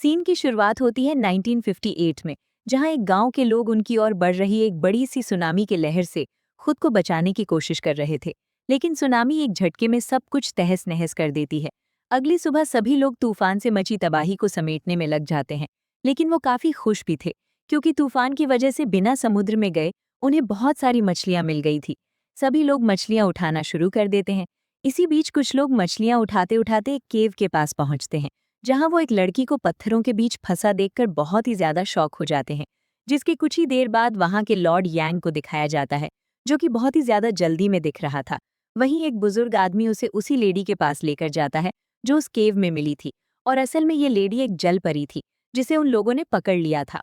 Scene की शुरुआत होती है 1958 में, जहां एक गांव के लोग उनकी ओर बढ़ रही एक बड़ी सी सुनामी की लहर से खुद को बचाने की कोशिश कर रहे थे। लेकिन सुनामी एक झटके में सब कुछ तहस नहस कर देती है। अगली सुबह सभी लोग तूफान से मची तबाही को समेटने में लग जाते हैं, लेकिन वो काफी खुश भी थे, क्योंकि तूफान की वजह से बिना समुद्र में गए उन्हें बहुत सारी मछलियां मिल गई थी। सभी लोग मछलियां उठाना शुरू कर देते हैं। इसी बीच कुछ लोग मछलियां उठाते उठाते एक केव के पास पहुंचते हैं, जहां वो एक लड़की को पत्थरों के बीच फंसा देखकर बहुत ही ज्यादा शॉक हो जाते हैं। जिसके कुछ ही देर बाद वहां के लॉर्ड यांग को दिखाया जाता है, जो कि बहुत ही ज्यादा जल्दी में दिख रहा था। वहीं एक बुजुर्ग आदमी उसे उसी लेडी के पास लेकर जाता है, जो उस केव में मिली थी। और असल में ये लेडी एक जल परी थी, जिसे उन लोगों ने पकड़ लिया था।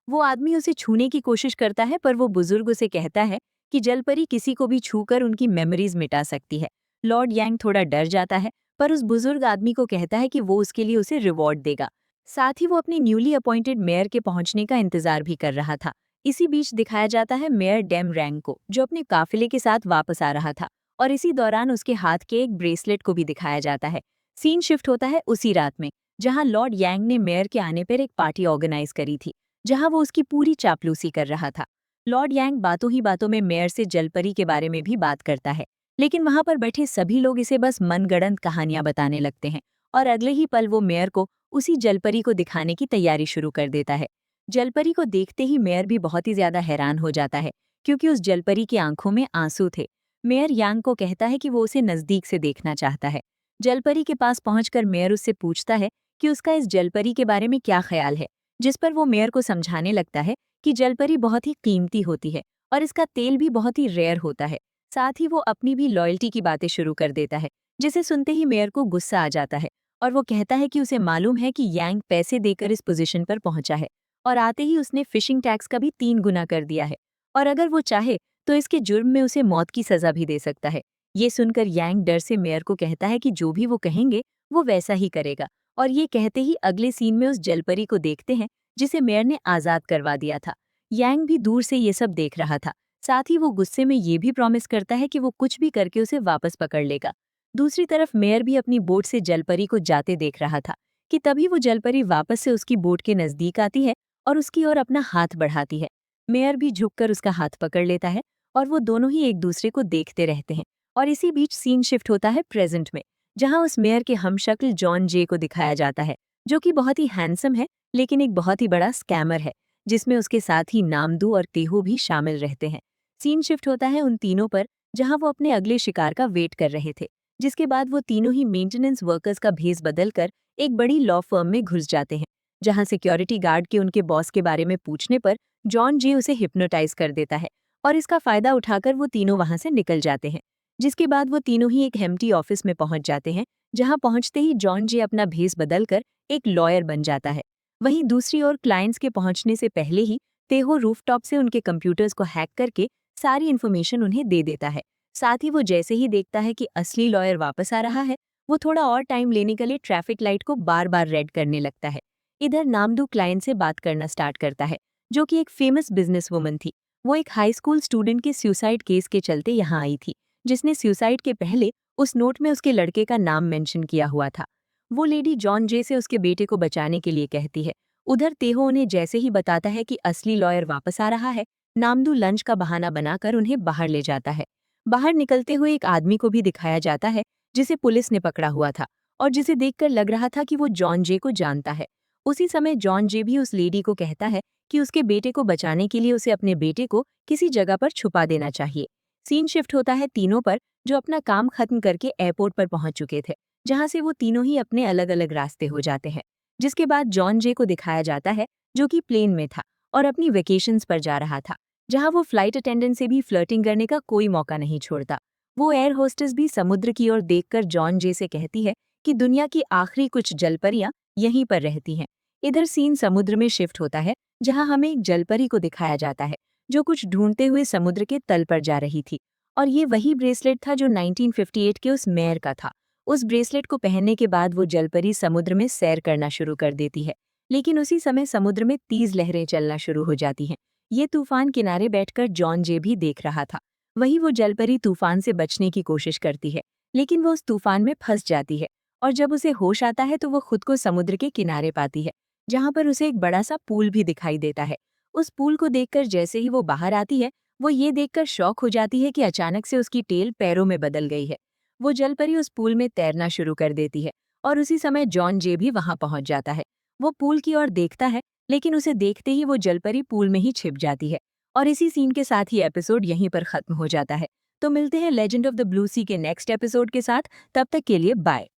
वो आदमी उसे छूने की कोशिश करता है, पर वो बुजुर्ग उसे कहता है कि जल परी किसी को भी छूकर उनकी मेमोरीज मिटा सकती है। लॉर्ड यांग थोड़ा डर जाता है, पर उस बुजुर्ग आदमी को कहता है कि वो उसके लिए उसे रिवॉर्ड देगा। साथ ही वो अपनी न्यूली अपॉइंटेड मेयर के पहुंचने का इंतजार भी कर रहा था। इसी बीच दिखाया जाता है मेयर डेम रैंग को, जो अपने काफिले के साथ वापस आ रहा था। और इसी दौरान उसके हाथ के एक ब्रेसलेट को भी दिखाया जाता है। सीन शिफ्ट होता है उसी रात में, जहां लॉर्ड यांग ने मेयर के आने पर एक पार्टी ऑर्गेनाइज करी थी, जहां वो उसकी पूरी चापलूसी कर रहा था। लॉर्ड यांग बातों ही बातों में मेयर से जलपरी के बारे में भी बात करता है, लेकिन वहां पर बैठे सभी लोग इसे बस मनगढ़ंत कहानियां बताने लगते हैं। और अगले ही पल वो मेयर को उसी जलपरी को दिखाने की तैयारी शुरू कर देता है। जलपरी को देखते ही मेयर भी बहुत ही ज्यादा हैरान हो जाता है, क्योंकि उस जलपरी की आंखों में आंसू थे। मेयर यांग को कहता है कि वो उसे नजदीक से देखना चाहता है। जलपरी के पास पहुंचकर मेयर उससे पूछता है कि उसका इस जलपरी के बारे में क्या ख्याल है, जिस पर वो मेयर को समझाने लगता है कि जलपरी बहुत ही कीमती होती है और इसका तेल भी बहुत ही रेयर होता है। साथ ही वो अपनी भी लॉयल्टी की बातें शुरू कर देता है, जिसे सुनते ही मेयर को गुस्सा आ जाता है। और वो कहता है कि उसे मालूम है कि यांग पैसे देकर इस पोजीशन पर पहुंचा है, और आते ही उसने फिशिंग टैक्स का भी 3 गुना कर दिया है। और अगर वो चाहे तो इसके जुर्म में उसे मौत की सजा भी दे सकता है। ये सुनकर यांग डर से मेयर को कहता है कि जो भी वो कहेंगे वो वैसा ही करेगा। और ये कहते ही अगले सीन में उस जलपरी को देखते हैं, जिसे मेयर ने आजाद करवा दिया था। यांग भी दूर से ये सब देख रहा था। साथ ही वो गुस्से में ये भी प्रॉमिस करता है कि वो कुछ भी करके उसे वापस पकड़ लेगा। दूसरी तरफ मेयर भी अपनी बोट से जलपरी को जाते देख रहा था, कि तभी वो जलपरी वापस से उसकी बोट के नजदीक आती है और उसकी ओर अपना हाथ बढ़ाती है। मेयर भी झुककर उसका हाथ पकड़ लेता है, और वो दोनों ही एक दूसरे को देखते रहते हैं। और इसी बीच सीन शिफ्ट होता है प्रेजेंट में, जहां उस मेयर के हमशक्ल जॉन जे को दिखाया जाता है, जो कि बहुत ही हैंडसम है, लेकिन एक बहुत ही बड़ा स्कैमर है, जिसमें उसके साथ ही नामदू और तेहू भी शामिल रहते हैं। सीन शिफ्ट होता है उन तीनों पर, जहां वो अपने अगले शिकार का वेट कर रहे थे। जिसके बाद वो तीनों ही मेंटेनेंस वर्कर्स का भेस बदलकर एक बड़ी लॉ फर्म में घुस जाते हैं, जहां सिक्योरिटी गार्ड के उनके बॉस के बारे में पूछने पर जॉन जे उसे हिप्नोटाइज कर देता है, और इसका फायदा उठाकर वो तीनों वहां से निकल जाते हैं। जिसके बाद वो तीनों ही एक हेम्प्टी ऑफिस में पहुंच जाते हैं, जहां पहुंचते ही जॉन जे अपना भेस बदलकर एक लॉयर बन जाता है। वहीं दूसरी ओर क्लाइंट्स के पहुंचने से पहले ही तेहो रूफटॉप से उनके कंप्यूटर्स को हैक करके सारी इन्फॉर्मेशन उन्हें दे देता है। साथ ही वो जैसे ही देखता है कि असली लॉयर वापस आ रहा है, वो थोड़ा और टाइम लेने के लिए ट्रैफिक लाइट को बार बार रेड करने लगता है। इधर नामदू क्लाइंट से बात करना स्टार्ट करता है, जो कि एक फेमस बिजनेस वुमन थी। वो एक हाई स्कूल स्टूडेंट के सुसाइड केस के चलते यहाँ आई थी, जिसने सुसाइड के पहले उस नोट में उसके लड़के का नाम मेंशन किया हुआ था। वो लेडी जॉन जे से उसके बेटे को बचाने के लिए कहती है। उधर तेहो उन्हें जैसे ही बताता है कि असली लॉयर वापस आ रहा है, नामदू लंच का बहाना बनाकर उन्हें बाहर ले जाता है। बाहर निकलते हुए एक आदमी को भी दिखाया जाता है, जिसे पुलिस ने पकड़ा हुआ था, और जिसे देखकर लग रहा था कि वो जॉन जे को जानता है। उसी समय जॉन जे भी उस लेडी को कहता है कि उसके बेटे को बचाने के लिए उसे अपने बेटे को किसी जगह पर छुपा देना चाहिए। सीन शिफ्ट होता है तीनों पर, जो अपना काम खत्म करके एयरपोर्ट पर पहुंच चुके थे, जहां से वो तीनों ही अपने अलग अलग रास्ते हो जाते हैं। जिसके बाद जॉन जे को दिखाया जाता है, जो कि प्लेन में था और अपनी वेकेशंस पर जा रहा था, जहां वो फ्लाइट अटेंडेंट से भी फ्लर्टिंग करने का कोई मौका नहीं छोड़ता। वो एयर होस्टेस भी समुद्र की ओर देखकर जॉन जे से कहती है कि दुनिया की आखिरी कुछ जलपरियां यहीं पर रहती हैं। इधर सीन समुद्र में शिफ्ट होता है, जहां हमें एक जलपरी को दिखाया जाता है, जो कुछ ढूंढते हुए समुद्र के तल पर जा रही थी। और ये वही ब्रेसलेट था जो 1958 के उस मेयर का था। उस ब्रेसलेट को पहनने के बाद वो जलपरी समुद्र में सैर करना शुरू कर देती है, लेकिन उसी समय समुद्र में तेज लहरें चलना शुरू हो जाती हैं। ये तूफान किनारे बैठकर जॉन जे भी देख रहा था। वहीं वो जलपरी तूफान से बचने की कोशिश करती है, लेकिन वो उस तूफान में फंस जाती है, और जब उसे होश आता है तो वो खुद को समुद्र के किनारे पाती है, जहाँ पर उसे एक बड़ा सा पूल भी दिखाई देता है। उस पूल को देखकर जैसे ही वो बाहर आती है, वो ये देखकर शॉक हो जाती है कि अचानक से उसकी टेल पैरों में बदल गई है। वो जलपरी उस पूल में तैरना शुरू कर देती है और उसी समय जॉन जे भी वहां पहुंच जाता है। वो पूल की ओर देखता है, लेकिन उसे देखते ही वो जलपरी पूल में ही छिप जाती है। और इसी सीन के साथ ही एपिसोड यहीं पर खत्म हो जाता है। तो मिलते हैं लेजेंड ऑफ द ब्लू सी के नेक्स्ट एपिसोड के साथ। तब तक के लिए बाय।